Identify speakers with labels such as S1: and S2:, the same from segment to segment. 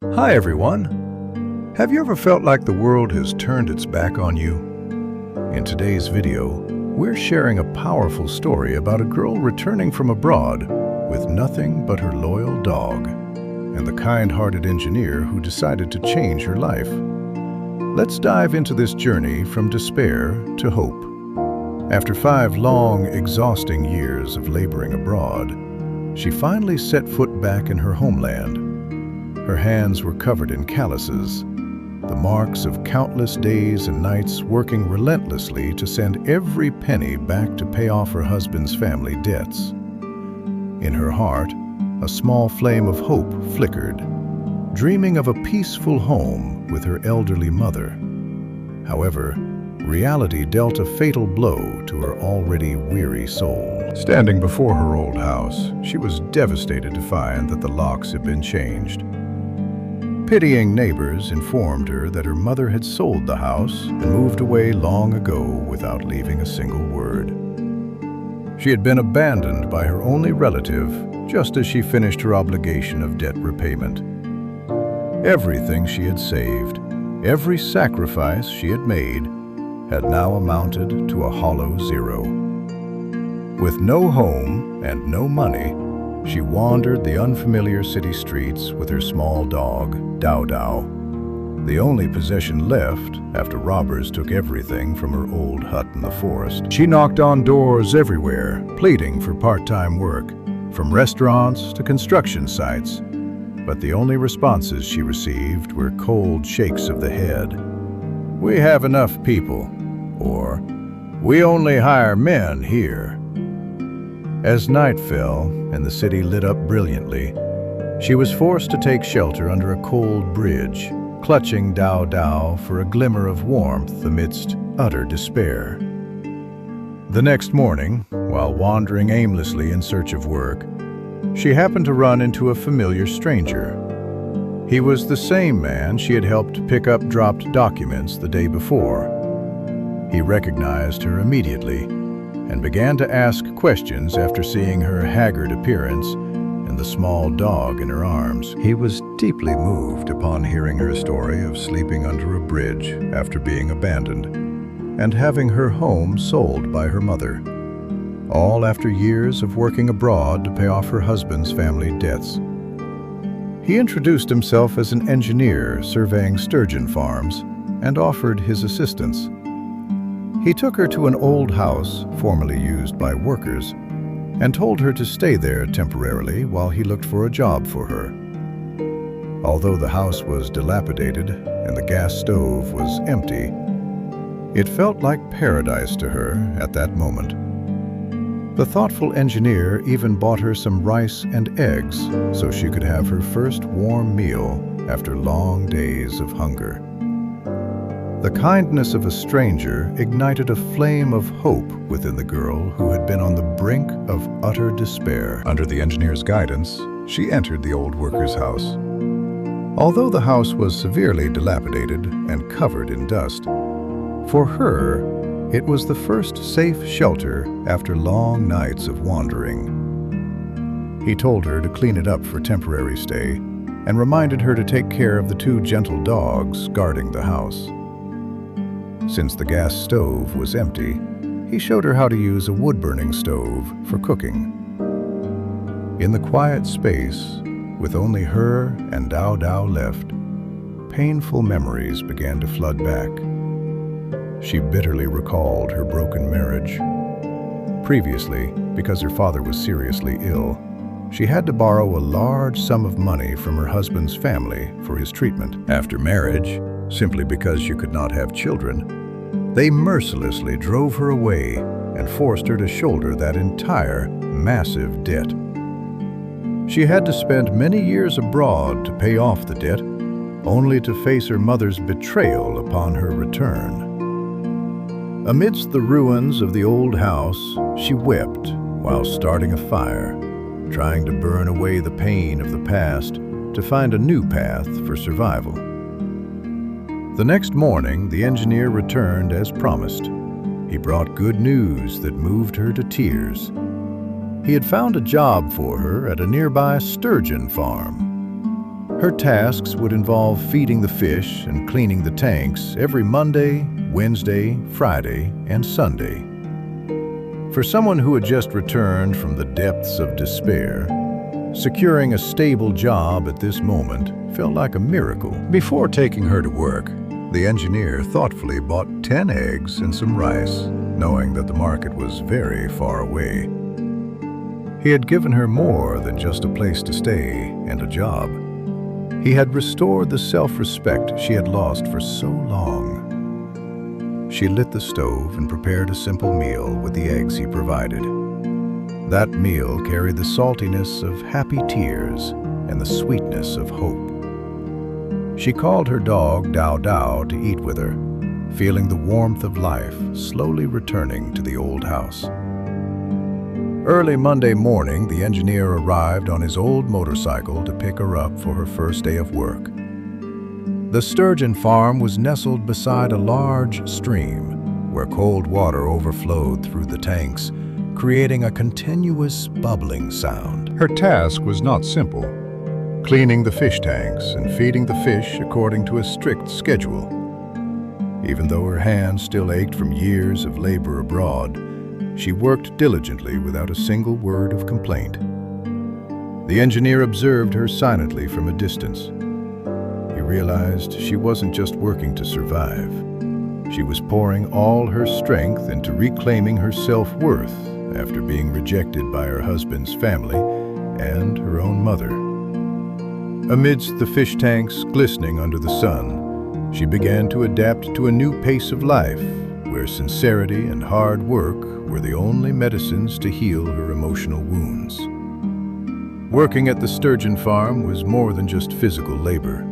S1: Hi everyone! Have you ever felt like the world has turned its back on you? In today's video, we're sharing a powerful story about a girl returning from abroad with nothing but her loyal dog and the kind-hearted engineer who decided to change her life. Let's dive into this journey from despair to hope. After 5 long, exhausting years of laboring abroad, she finally set foot back in her homeland. Her hands were covered in calluses, the marks of countless days and nights working relentlessly to send every penny back to pay off her husband's family debts. In her heart, a small flame of hope flickered, dreaming of a peaceful home with her elderly mother. However, reality dealt a fatal blow to her already weary soul. Standing before her old house, she was devastated to find that the locks had been changed. Pitying neighbors informed her that her mother had sold the house and moved away long ago without leaving a single word. She had been abandoned by her only relative just as she finished her obligation of debt repayment. Everything she had saved, every sacrifice she had made, had now amounted to a hollow zero. With no home and no money, she wandered the unfamiliar city streets with her small dog, Dao Dao, the only possession left after robbers took everything from her old hut in the forest. She knocked on doors everywhere, pleading for part-time work, from restaurants to construction sites, but the only responses she received were cold shakes of the head. "We have enough people," or "We only hire men here." As night fell and the city lit up brilliantly, she was forced to take shelter under a cold bridge, clutching Dao Dao for a glimmer of warmth amidst utter despair. The next morning, while wandering aimlessly in search of work, she happened to run into a familiar stranger. He was the same man she had helped pick up dropped documents the day before. He recognized her immediately and began to ask questions after seeing her haggard appearance and the small dog in her arms. He was deeply moved upon hearing her story of sleeping under a bridge after being abandoned and having her home sold by her mother, all after years of working abroad to pay off her husband's family debts. He introduced himself as an engineer surveying sturgeon farms and offered his assistance. He took her to an old house formerly used by workers and told her to stay there temporarily while he looked for a job for her. Although the house was dilapidated and the gas stove was empty, it felt like paradise to her at that moment. The thoughtful engineer even bought her some rice and eggs so she could have her first warm meal after long days of hunger. The kindness of a stranger ignited a flame of hope within the girl who had been on the brink of utter despair. Under the engineer's guidance, she entered the old worker's house. Although the house was severely dilapidated and covered in dust, for her, it was the first safe shelter after long nights of wandering. He told her to clean it up for temporary stay and reminded her to take care of the 2 gentle dogs guarding the house. Since the gas stove was empty, he showed her how to use a wood-burning stove for cooking. In the quiet space, with only her and Dao Dao left, painful memories began to flood back. She bitterly recalled her broken marriage. Previously, because her father was seriously ill, she had to borrow a large sum of money from her husband's family for his treatment. After marriage, simply because she could not have children, they mercilessly drove her away and forced her to shoulder that entire, massive debt. She had to spend many years abroad to pay off the debt, only to face her mother's betrayal upon her return. Amidst the ruins of the old house, she wept while starting a fire, trying to burn away the pain of the past to find a new path for survival. The next morning, the engineer returned as promised. He brought good news that moved her to tears. He had found a job for her at a nearby sturgeon farm. Her tasks would involve feeding the fish and cleaning the tanks every Monday, Wednesday, Friday, and Sunday. For someone who had just returned from the depths of despair, securing a stable job at this moment felt like a miracle. Before taking her to work, the engineer thoughtfully bought 10 eggs and some rice, knowing that the market was very far away. He had given her more than just a place to stay and a job. He had restored the self-respect she had lost for so long. She lit the stove and prepared a simple meal with the eggs he provided. That meal carried the saltiness of happy tears and the sweetness of hope. She called her dog Dao Dao to eat with her, feeling the warmth of life slowly returning to the old house. Early Monday morning, the engineer arrived on his old motorcycle to pick her up for her first day of work. The sturgeon farm was nestled beside a large stream where cold water overflowed through the tanks, creating a continuous bubbling sound. Her task was not simple: cleaning the fish tanks and feeding the fish according to a strict schedule. Even though her hands still ached from years of labor abroad, she worked diligently without a single word of complaint. The engineer observed her silently from a distance. He realized she wasn't just working to survive. She was pouring all her strength into reclaiming her self-worth after being rejected by her husband's family and her own mother. Amidst the fish tanks glistening under the sun, she began to adapt to a new pace of life, where sincerity and hard work were the only medicines to heal her emotional wounds. Working at the sturgeon farm was more than just physical labor.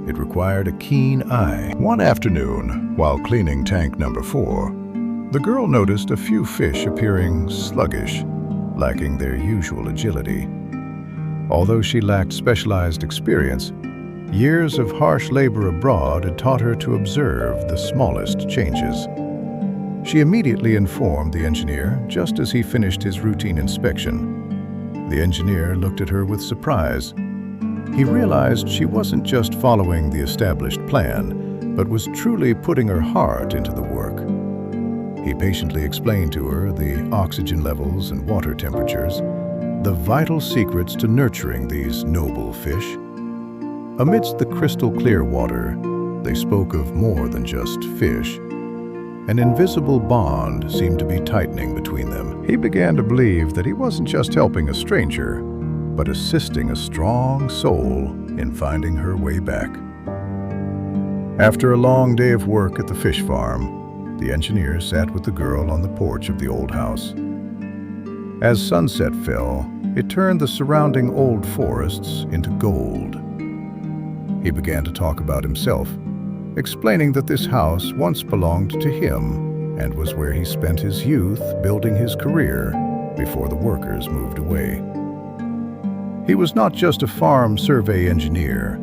S1: It required a keen eye. One afternoon, while cleaning tank number 4, the girl noticed a few fish appearing sluggish, lacking their usual agility. Although she lacked specialized experience, years of harsh labor abroad had taught her to observe the smallest changes. She immediately informed the engineer just as he finished his routine inspection. The engineer looked at her with surprise. He realized she wasn't just following the established plan, but was truly putting her heart into the work. He patiently explained to her the oxygen levels and water temperatures, the vital secrets to nurturing these noble fish. Amidst the crystal clear water, they spoke of more than just fish. An invisible bond seemed to be tightening between them. He began to believe that he wasn't just helping a stranger, but assisting a strong soul in finding her way back. After a long day of work at the fish farm, the engineer sat with the girl on the porch of the old house. As sunset fell, it turned the surrounding old forests into gold. He began to talk about himself, explaining that this house once belonged to him and was where he spent his youth building his career before the workers moved away. He was not just a farm survey engineer,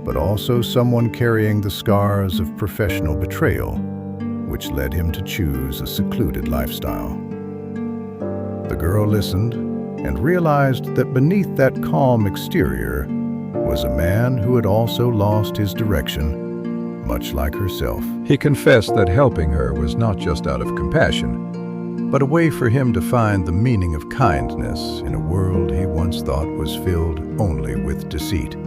S1: but also someone carrying the scars of professional betrayal, which led him to choose a secluded lifestyle. The girl listened and realized that beneath that calm exterior was a man who had also lost his direction, much like herself. He confessed that helping her was not just out of compassion, but a way for him to find the meaning of kindness in a world he once thought was filled only with deceit.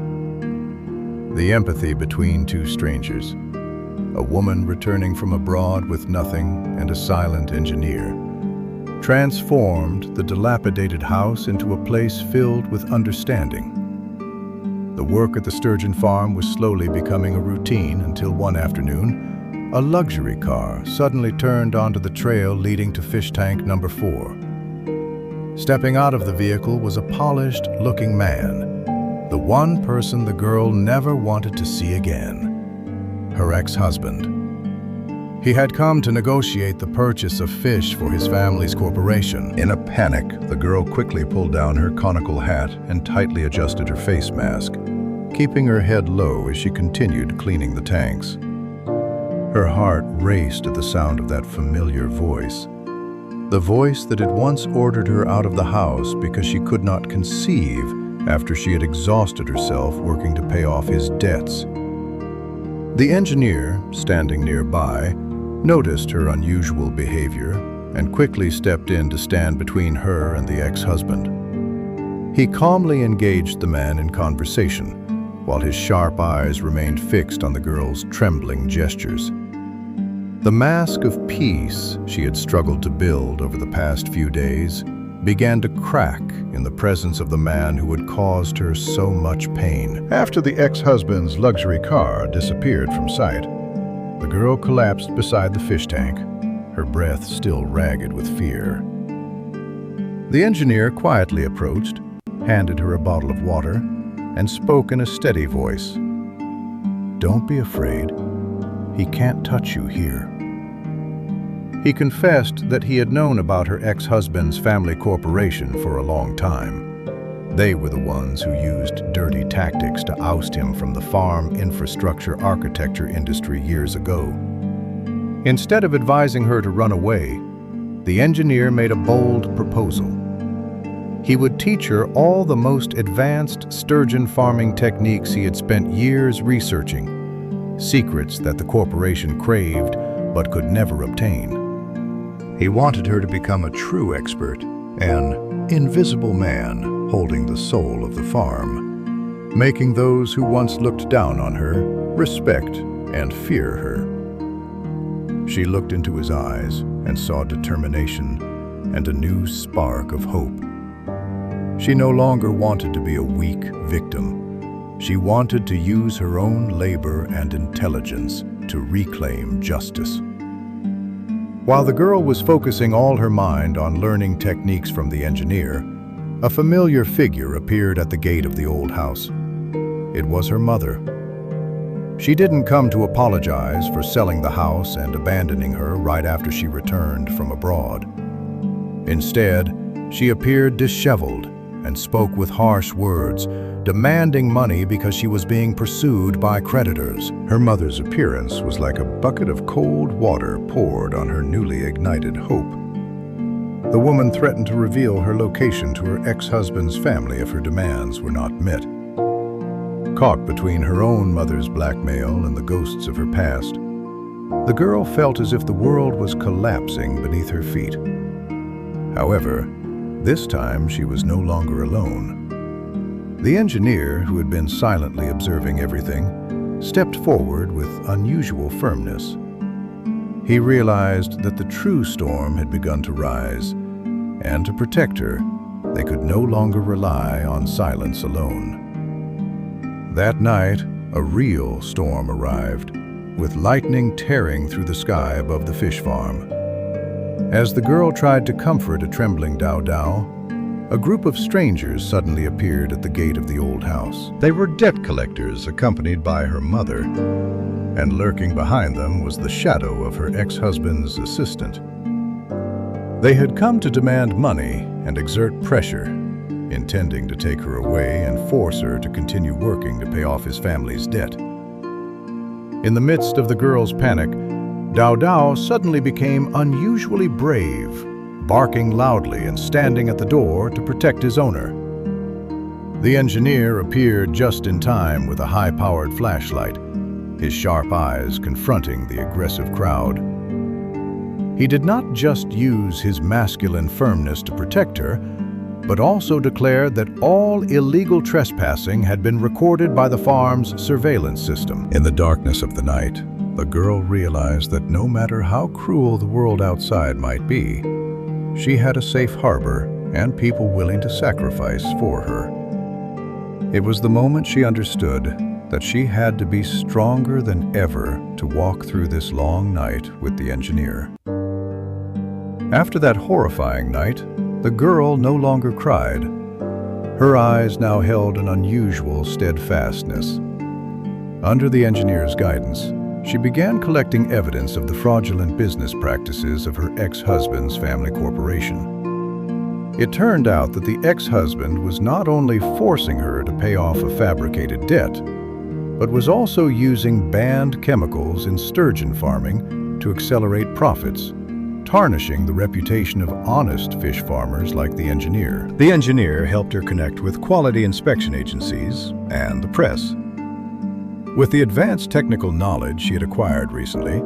S1: The empathy between two strangers, a woman returning from abroad with nothing and a silent engineer, transformed the dilapidated house into a place filled with understanding. The work at the sturgeon farm was slowly becoming a routine until one afternoon, a luxury car suddenly turned onto the trail leading to fish tank number 4. Stepping out of the vehicle was a polished-looking man, the one person the girl never wanted to see again, her ex-husband. He had come to negotiate the purchase of fish for his family's corporation. In a panic, the girl quickly pulled down her conical hat and tightly adjusted her face mask, keeping her head low as she continued cleaning the tanks. Her heart raced at the sound of that familiar voice, the voice that had once ordered her out of the house because she could not conceive after she had exhausted herself working to pay off his debts. The engineer, standing nearby, noticed her unusual behavior and quickly stepped in to stand between her and the ex-husband. He calmly engaged the man in conversation, while his sharp eyes remained fixed on the girl's trembling gestures. The mask of peace she had struggled to build over the past few days began to crack in the presence of the man who had caused her so much pain. After the ex-husband's luxury car disappeared from sight, the girl collapsed beside the fish tank, her breath still ragged with fear. The engineer quietly approached, handed her a bottle of water, and spoke in a steady voice. "Don't be afraid. He can't touch you here." He confessed that he had known about her ex-husband's family corporation for a long time. They were the ones who used dirty tactics to oust him from the farm infrastructure architecture industry years ago. Instead of advising her to run away, the engineer made a bold proposal. He would teach her all the most advanced sturgeon farming techniques he had spent years researching, secrets that the corporation craved but could never obtain. He wanted her to become a true expert, an invisible man holding the soul of the farm, making those who once looked down on her respect and fear her. She looked into his eyes and saw determination and a new spark of hope. She no longer wanted to be a weak victim. She wanted to use her own labor and intelligence to reclaim justice. While the girl was focusing all her mind on learning techniques from the engineer, a familiar figure appeared at the gate of the old house. It was her mother. She didn't come to apologize for selling the house and abandoning her right after she returned from abroad. Instead, she appeared disheveled and spoke with harsh words, demanding money because she was being pursued by creditors. Her mother's appearance was like a bucket of cold water poured on her newly ignited hope. The woman threatened to reveal her location to her ex-husband's family if her demands were not met. Caught between her own mother's blackmail and the ghosts of her past, the girl felt as if the world was collapsing beneath her feet. However, this time she was no longer alone. The engineer, who had been silently observing everything, stepped forward with unusual firmness. He realized that the true storm had begun to rise, and to protect her, they could no longer rely on silence alone. That night, a real storm arrived, with lightning tearing through the sky above the fish farm. As the girl tried to comfort a trembling Dao Dao, a group of strangers suddenly appeared at the gate of the old house. They were debt collectors accompanied by her mother, and lurking behind them was the shadow of her ex-husband's assistant. They had come to demand money and exert pressure, intending to take her away and force her to continue working to pay off his family's debt. In the midst of the girl's panic, Dao Dao suddenly became unusually brave, barking loudly and standing at the door to protect his owner. The engineer appeared just in time with a high-powered flashlight, his sharp eyes confronting the aggressive crowd. He did not just use his masculine firmness to protect her, but also declared that all illegal trespassing had been recorded by the farm's surveillance system. In the darkness of the night, the girl realized that no matter how cruel the world outside might be, she had a safe harbor and people willing to sacrifice for her. It was the moment she understood that she had to be stronger than ever to walk through this long night with the engineer. After that horrifying night, the girl no longer cried. Her eyes now held an unusual steadfastness. Under the engineer's guidance, she began collecting evidence of the fraudulent business practices of her ex-husband's family corporation. It turned out that the ex-husband was not only forcing her to pay off a fabricated debt, but was also using banned chemicals in sturgeon farming to accelerate profits, tarnishing the reputation of honest fish farmers like the engineer. The engineer helped her connect with quality inspection agencies and the press. With the advanced technical knowledge she had acquired recently,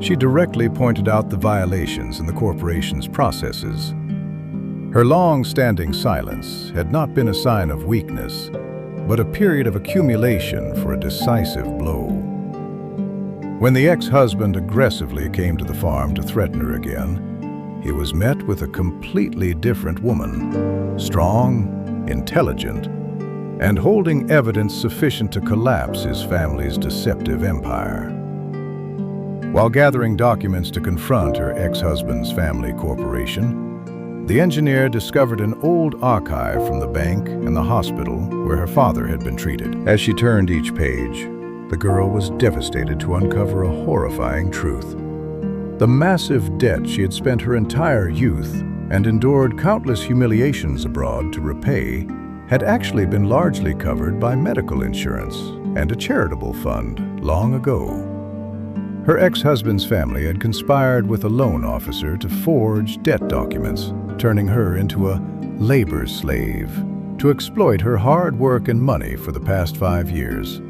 S1: she directly pointed out the violations in the corporation's processes. Her long-standing silence had not been a sign of weakness, but a period of accumulation for a decisive blow. When the ex-husband aggressively came to the farm to threaten her again, he was met with a completely different woman, strong, intelligent, and holding evidence sufficient to collapse his family's deceptive empire. While gathering documents to confront her ex-husband's family corporation, the engineer discovered an old archive from the bank and the hospital where her father had been treated. As she turned each page, the girl was devastated to uncover a horrifying truth. The massive debt she had spent her entire youth and endured countless humiliations abroad to repay had actually been largely covered by medical insurance and a charitable fund long ago. Her ex-husband's family had conspired with a loan officer to forge debt documents, turning her into a labor slave to exploit her hard work and money for the past 5 years.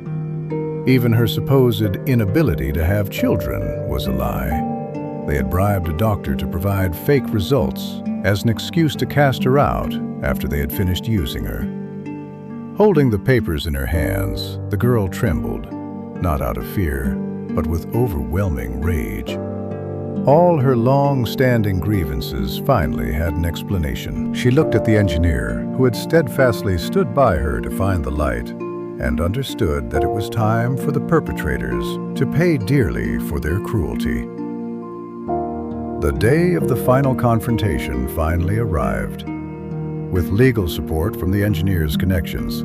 S1: Even her supposed inability to have children was a lie. They had bribed a doctor to provide fake results as an excuse to cast her out after they had finished using her. Holding the papers in her hands, the girl trembled, not out of fear, but with overwhelming rage. All her long-standing grievances finally had an explanation. She looked at the engineer, who had steadfastly stood by her to find the light, and understood that it was time for the perpetrators to pay dearly for their cruelty. The day of the final confrontation finally arrived. With legal support from the engineer's connections,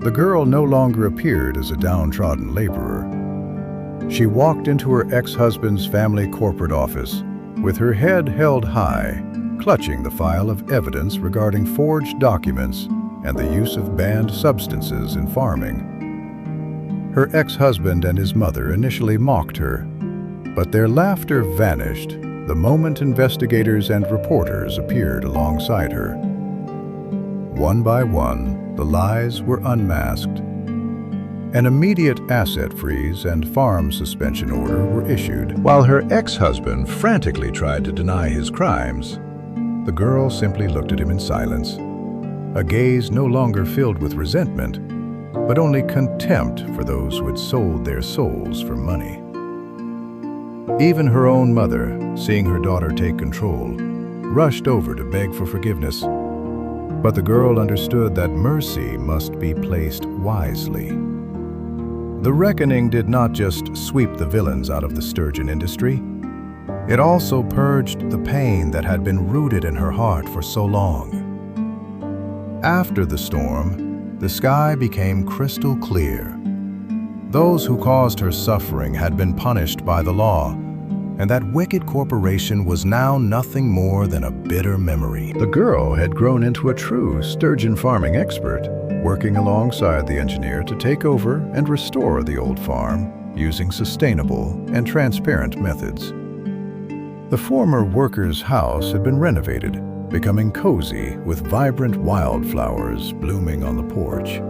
S1: the girl no longer appeared as a downtrodden laborer. She walked into her ex-husband's family corporate office with her head held high, clutching the file of evidence regarding forged documents and the use of banned substances in farming. Her ex-husband and his mother initially mocked her, but their laughter vanished the moment investigators and reporters appeared alongside her. One by one, the lies were unmasked. An immediate asset freeze and farm suspension order were issued. While her ex-husband frantically tried to deny his crimes, the girl simply looked at him in silence, a gaze no longer filled with resentment, but only contempt for those who had sold their souls for money. Even her own mother, seeing her daughter take control, rushed over to beg for forgiveness, but the girl understood that mercy must be placed wisely. The reckoning did not just sweep the villains out of the sturgeon industry. It also purged the pain that had been rooted in her heart for so long. After the storm, the sky became crystal clear. Those who caused her suffering had been punished by the law, and that wicked corporation was now nothing more than a bitter memory. The girl had grown into a true sturgeon farming expert, working alongside the engineer to take over and restore the old farm using sustainable and transparent methods. The former worker's house had been renovated, becoming cozy with vibrant wildflowers blooming on the porch.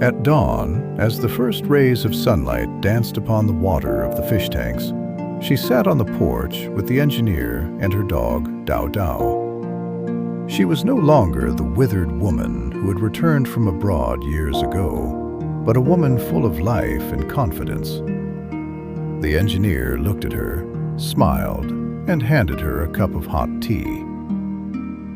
S1: At dawn, as the first rays of sunlight danced upon the water of the fish tanks, she sat on the porch with the engineer and her dog, Dao Dao. She was no longer the withered woman who had returned from abroad years ago, but a woman full of life and confidence. The engineer looked at her, smiled, and handed her a cup of hot tea.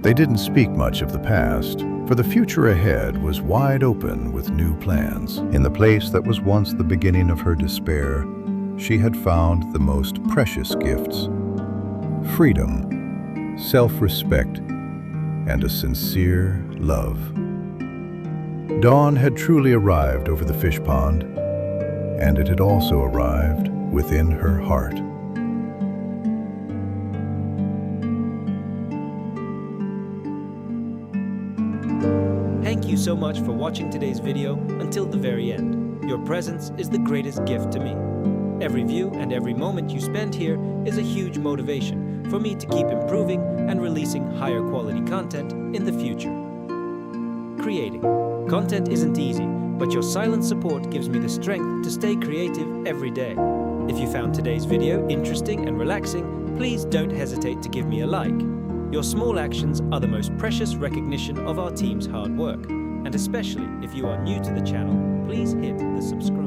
S1: They didn't speak much of the past, for the future ahead was wide open with new plans. In the place that was once the beginning of her despair, she had found the most precious gifts: freedom, self-respect, and a sincere love. Dawn had truly arrived over the fish pond, and it had also arrived within her heart.
S2: Thank you so much for watching today's video until the very end. Your presence is the greatest gift to me. Every view and every moment you spend here is a huge motivation for me to keep improving and releasing higher quality content in the future. Creating content isn't easy, but your silent support gives me the strength to stay creative every day. If you found today's video interesting and relaxing, please don't hesitate to give me a like. Your small actions are the most precious recognition of our team's hard work. And especially if you are new to the channel, please hit the subscribe.